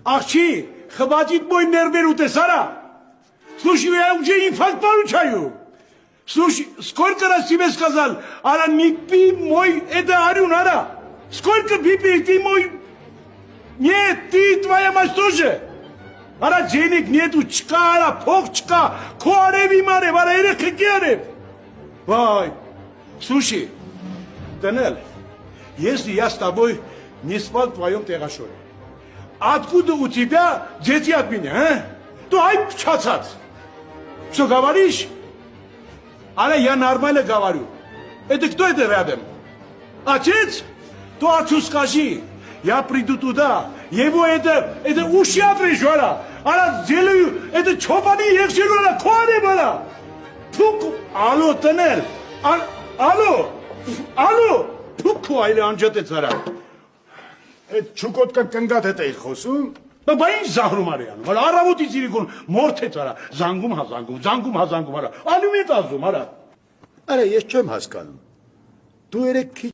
Աղջի, хватит мой нервер утесара. Слушай, я уже инфаркт получаю. Слушай, сколько раз тебе сказал, ара не пей мой, это арюн, ара. Сколько выпей ты мой? Нет, ты и твоя мать тоже. Ара денег нету, чка, ара, пох, чка. Коареви маре, ара, эре хекерев. Вай, слушай, Данел, если я с тобой не спал в твоем террашоре, откуда у тебя дети от меня, а? То ай пчацат. Что говоришь? Ара, я нормально говорю. Это кто это рядом? Отец? То отцу скажи. Я приду туда. Его это уши отрежу, ара. Ара, сделаю, это чопани ексеру, ара, коане бара. Фук, алло, Танел. Алло, алло. Фук, այլ անջատեց արա։ Այդ չուկոտկա կնգատ հետ էի խոսում։ Բա ինչ զահրում արի անում, արա առավոտից իրիկուն մորթեց արա, զանգում հազանգում, արա, ալում ետ ազում, արա։ Արա, ես չեմ հասկանում։ Դու երեք քիչ